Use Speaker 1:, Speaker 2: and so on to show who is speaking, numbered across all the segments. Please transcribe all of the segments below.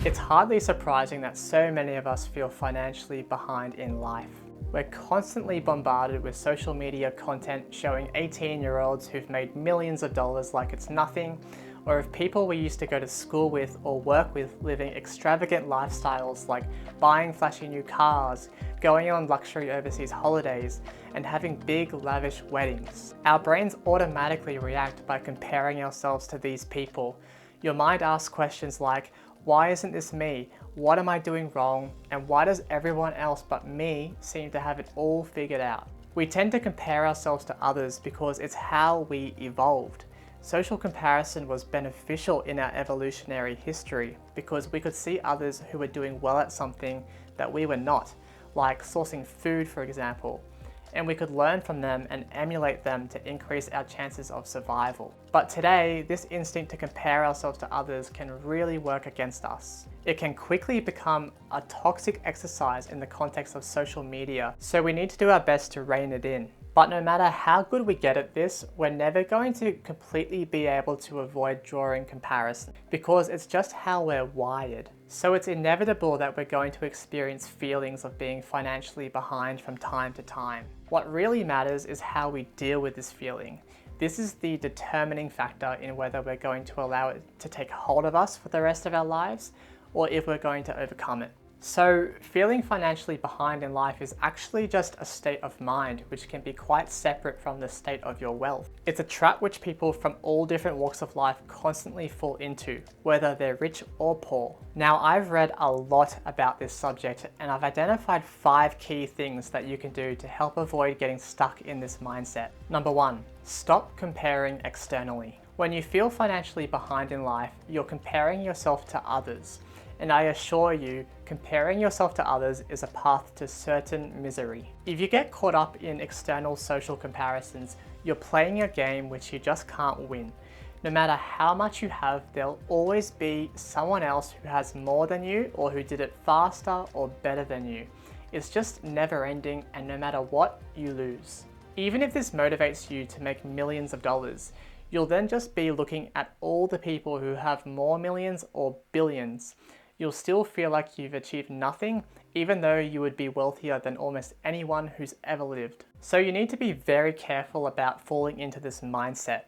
Speaker 1: It's hardly surprising that so many of us feel financially behind in life. We're constantly bombarded with social media content showing 18-year-olds who've made millions of dollars like it's nothing, or of people we used to go to school with or work with living extravagant lifestyles like buying flashy new cars, going on luxury overseas holidays, and having big lavish weddings. Our brains automatically react by comparing ourselves to these people. Your mind asks questions like, why isn't this me? What am I doing wrong? And why does everyone else but me seem to have it all figured out? We tend to compare ourselves to others because it's how we evolved. Social comparison was beneficial in our evolutionary history because we could see others who were doing well at something that we were not, like sourcing food, for example. And we could learn from them and emulate them to increase our chances of survival. But today, this instinct to compare ourselves to others can really work against us. It can quickly become a toxic exercise in the context of social media, so we need to do our best to rein it in. But no matter how good we get at this, we're never going to completely be able to avoid drawing comparison because it's just how we're wired. So it's inevitable that we're going to experience feelings of being financially behind from time to time. What really matters is how we deal with this feeling. This is the determining factor in whether we're going to allow it to take hold of us for the rest of our lives or if we're going to overcome it. So feeling financially behind in life is actually just a state of mind, which can be quite separate from the state of your wealth. It's a trap which people from all different walks of life constantly fall into, whether they're rich or poor. Now, I've read a lot about this subject and I've identified 5 key things that you can do to help avoid getting stuck in this mindset. Number 1, stop comparing externally. When you feel financially behind in life, you're comparing yourself to others. And I assure you, comparing yourself to others is a path to certain misery. If you get caught up in external social comparisons, you're playing a game which you just can't win. No matter how much you have, there'll always be someone else who has more than you or who did it faster or better than you. It's just never ending, and no matter what, you lose. Even if this motivates you to make millions of dollars, you'll then just be looking at all the people who have more millions or billions. You'll still feel like you've achieved nothing, even though you would be wealthier than almost anyone who's ever lived. So you need to be very careful about falling into this mindset.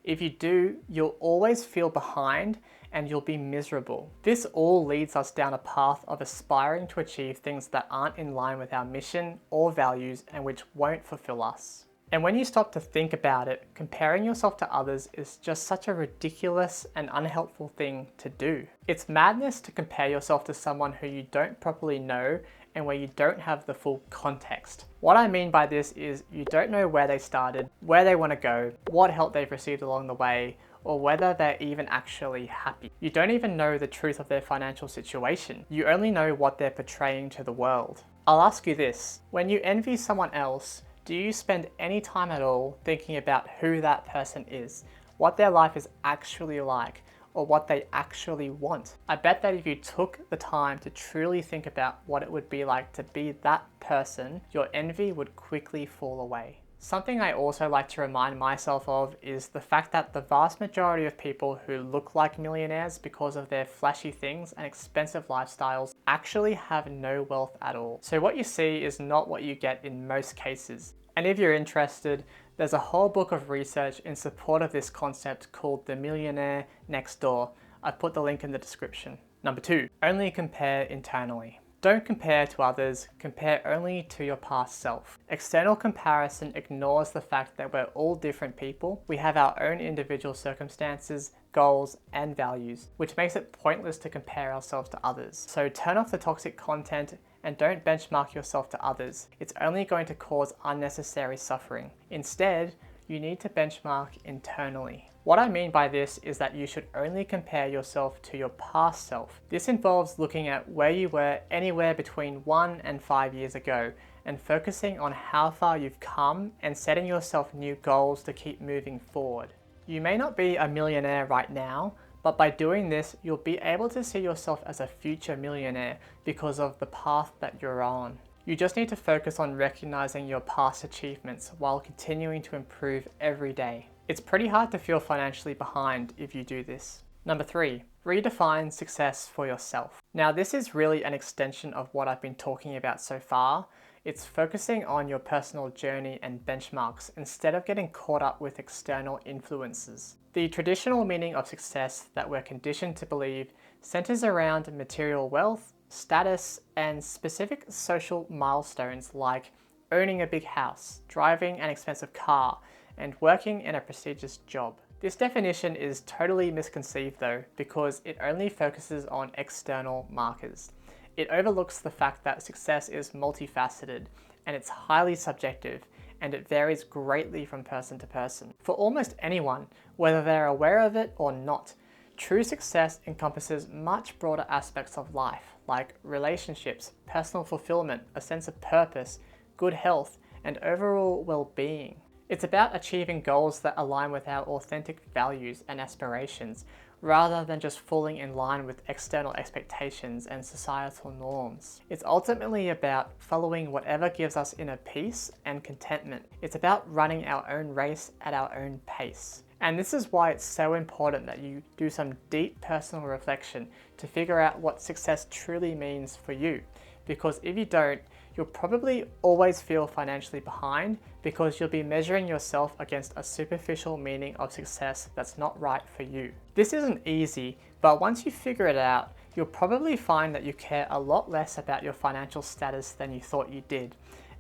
Speaker 1: If you do, you'll always feel behind and you'll be miserable. This all leads us down a path of aspiring to achieve things that aren't in line with our mission or values and which won't fulfill us. And when you stop to think about it, comparing yourself to others is just such a ridiculous and unhelpful thing to do. It's madness to compare yourself to someone who you don't properly know and where you don't have the full context. What I mean by this is you don't know where they started, where they want to go, what help they've received along the way, or whether they're even actually happy. You don't even know the truth of their financial situation. You only know what they're portraying to the world. I'll ask you this, when you envy someone else, do you spend any time at all thinking about who that person is, what their life is actually like, or what they actually want? I bet that if you took the time to truly think about what it would be like to be that person, your envy would quickly fall away. Something I also like to remind myself of is the fact that the vast majority of people who look like millionaires because of their flashy things and expensive lifestyles actually have no wealth at all. So what you see is not what you get in most cases. And if you're interested, there's a whole book of research in support of this concept called The Millionaire Next Door. I've put the link in the description. Number 2, only compare internally. Don't compare to others, compare only to your past self. External comparison ignores the fact that we're all different people. We have our own individual circumstances, goals, and values, which makes it pointless to compare ourselves to others. So turn off the toxic content and don't benchmark yourself to others. It's only going to cause unnecessary suffering. Instead, you need to benchmark internally. What I mean by this is that you should only compare yourself to your past self. This involves looking at where you were anywhere between 1 and 5 years ago and focusing on how far you've come and setting yourself new goals to keep moving forward. You may not be a millionaire right now, but by doing this, you'll be able to see yourself as a future millionaire because of the path that you're on. You just need to focus on recognizing your past achievements while continuing to improve every day. It's pretty hard to feel financially behind if you do this. Number 3, redefine success for yourself. Now, this is really an extension of what I've been talking about so far. It's focusing on your personal journey and benchmarks instead of getting caught up with external influences. The traditional meaning of success that we're conditioned to believe centers around material wealth, status, and specific social milestones like owning a big house, driving an expensive car, and working in a prestigious job. This definition is totally misconceived though, because it only focuses on external markers. It overlooks the fact that success is multifaceted and it's highly subjective, and it varies greatly from person to person. For almost anyone, whether they're aware of it or not, true success encompasses much broader aspects of life, like relationships, personal fulfillment, a sense of purpose, good health, and overall well-being. It's about achieving goals that align with our authentic values and aspirations, rather than just falling in line with external expectations and societal norms. It's ultimately about following whatever gives us inner peace and contentment. It's about running our own race at our own pace. And this is why it's so important that you do some deep personal reflection to figure out what success truly means for you. Because if you don't, you'll probably always feel financially behind because you'll be measuring yourself against a superficial meaning of success that's not right for you. This isn't easy, but once you figure it out, you'll probably find that you care a lot less about your financial status than you thought you did.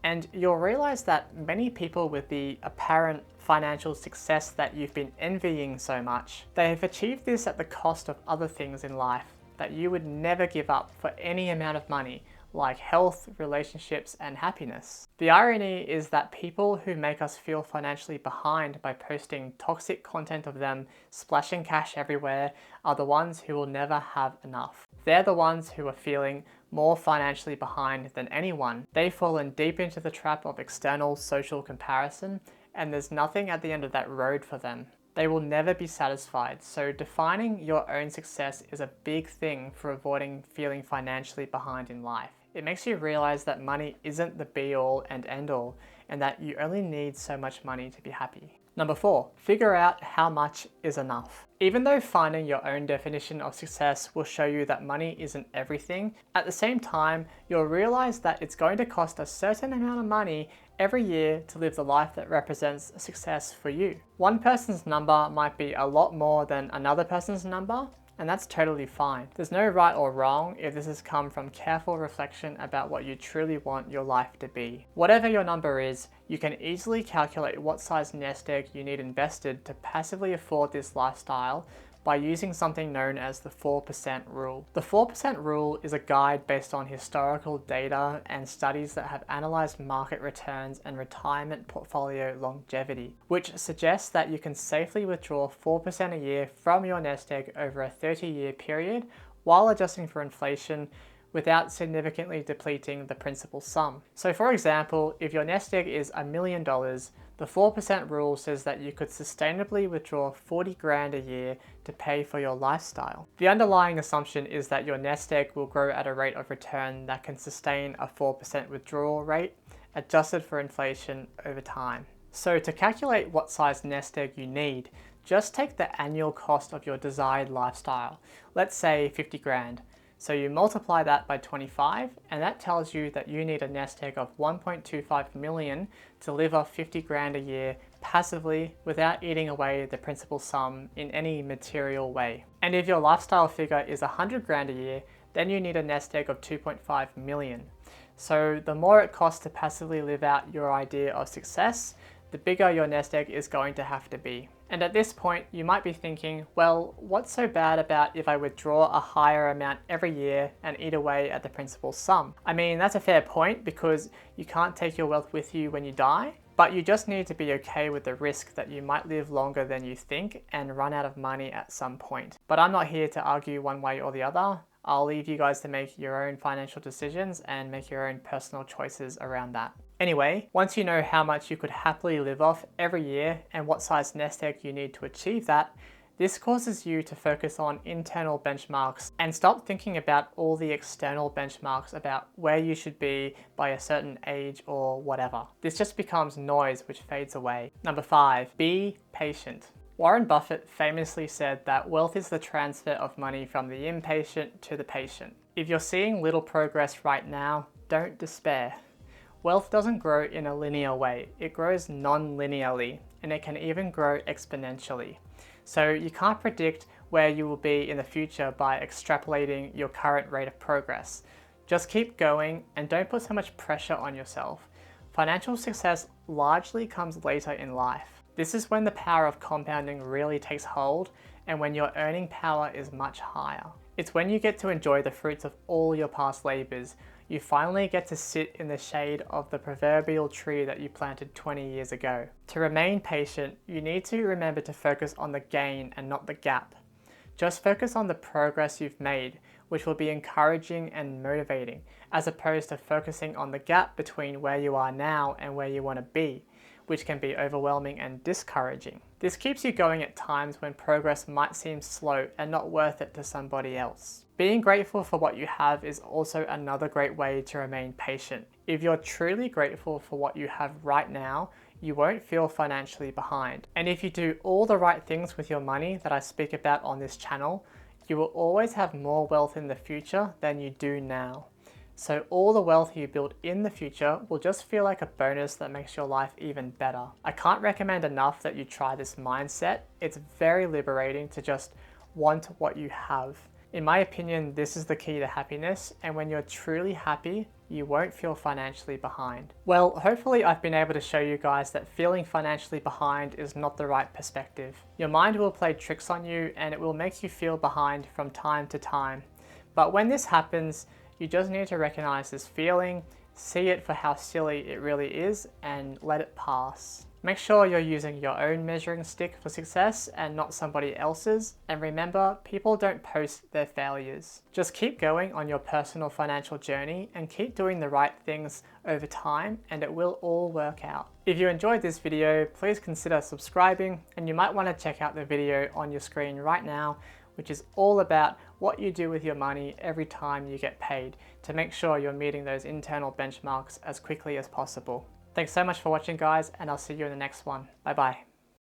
Speaker 1: And you'll realize that many people with the apparent financial success that you've been envying so much, they have achieved this at the cost of other things in life that you would never give up for any amount of money, like health, relationships, and happiness. The irony is that people who make us feel financially behind by posting toxic content of them splashing cash everywhere are the ones who will never have enough. They're the ones who are feeling more financially behind than anyone. They've fallen deep into the trap of external social comparison, and there's nothing at the end of that road for them. They will never be satisfied, so defining your own success is a big thing for avoiding feeling financially behind in life. It makes you realize that money isn't the be-all and end-all, and that you only need so much money to be happy. Number 4, figure out how much is enough. Even though finding your own definition of success will show you that money isn't everything, at the same time, you'll realize that it's going to cost a certain amount of money every year to live the life that represents success for you. One person's number might be a lot more than another person's number, and that's totally fine. There's no right or wrong if this has come from careful reflection about what you truly want your life to be. Whatever your number is, you can easily calculate what size nest egg you need invested to passively afford this lifestyle by using something known as the 4% rule. The 4% rule is a guide based on historical data and studies that have analyzed market returns and retirement portfolio longevity, which suggests that you can safely withdraw 4% a year from your nest egg over a 30-year period while adjusting for inflation without significantly depleting the principal sum. So for example, if your nest egg is $1 million, the 4% rule says that you could sustainably withdraw 40 grand a year to pay for your lifestyle. The underlying assumption is that your nest egg will grow at a rate of return that can sustain a 4% withdrawal rate, adjusted for inflation over time. So to calculate what size nest egg you need, just take the annual cost of your desired lifestyle, let's say 50 grand. So you multiply that by 25, and that tells you that you need a nest egg of 1.25 million to live off 50 grand a year passively without eating away the principal sum in any material way. And if your lifestyle figure is 100 grand a year, then you need a nest egg of 2.5 million. So the more it costs to passively live out your idea of success, the bigger your nest egg is going to have to be. And at this point, you might be thinking, well, what's so bad about if I withdraw a higher amount every year and eat away at the principal sum? I mean, that's a fair point because you can't take your wealth with you when you die, but you just need to be okay with the risk that you might live longer than you think and run out of money at some point. But I'm not here to argue one way or the other. I'll leave you guys to make your own financial decisions and make your own personal choices around that. Anyway, once you know how much you could happily live off every year and what size nest egg you need to achieve that, this causes you to focus on internal benchmarks and stop thinking about all the external benchmarks about where you should be by a certain age or whatever. This just becomes noise which fades away. Number 5, be patient. Warren Buffett famously said that wealth is the transfer of money from the impatient to the patient. If you're seeing little progress right now, don't despair. Wealth doesn't grow in a linear way, it grows non-linearly, and it can even grow exponentially. So you can't predict where you will be in the future by extrapolating your current rate of progress. Just keep going and don't put so much pressure on yourself. Financial success largely comes later in life. This is when the power of compounding really takes hold and when your earning power is much higher. It's when you get to enjoy the fruits of all your past labors. You finally get to sit in the shade of the proverbial tree that you planted 20 years ago. To remain patient, you need to remember to focus on the gain and not the gap. Just focus on the progress you've made, which will be encouraging and motivating, as opposed to focusing on the gap between where you are now and where you want to be, which can be overwhelming and discouraging. This keeps you going at times when progress might seem slow and not worth it to somebody else. Being grateful for what you have is also another great way to remain patient. If you're truly grateful for what you have right now, you won't feel financially behind. And if you do all the right things with your money that I speak about on this channel, you will always have more wealth in the future than you do now. So all the wealth you build in the future will just feel like a bonus that makes your life even better. I can't recommend enough that you try this mindset. It's very liberating to just want what you have. In my opinion, this is the key to happiness, and when you're truly happy, you won't feel financially behind. Well, hopefully I've been able to show you guys that feeling financially behind is not the right perspective. Your mind will play tricks on you and it will make you feel behind from time to time. But when this happens, you just need to recognize this feeling, see it for how silly it really is, and let it pass. Make sure you're using your own measuring stick for success and not somebody else's. And remember, people don't post their failures. Just keep going on your personal financial journey and keep doing the right things over time, and it will all work out. If you enjoyed this video, please consider subscribing, and you might want to check out the video on your screen right now, which is all about what you do with your money every time you get paid to make sure you're meeting those internal benchmarks as quickly as possible. Thanks so much for watching, guys, and I'll see you in the next one. Bye bye.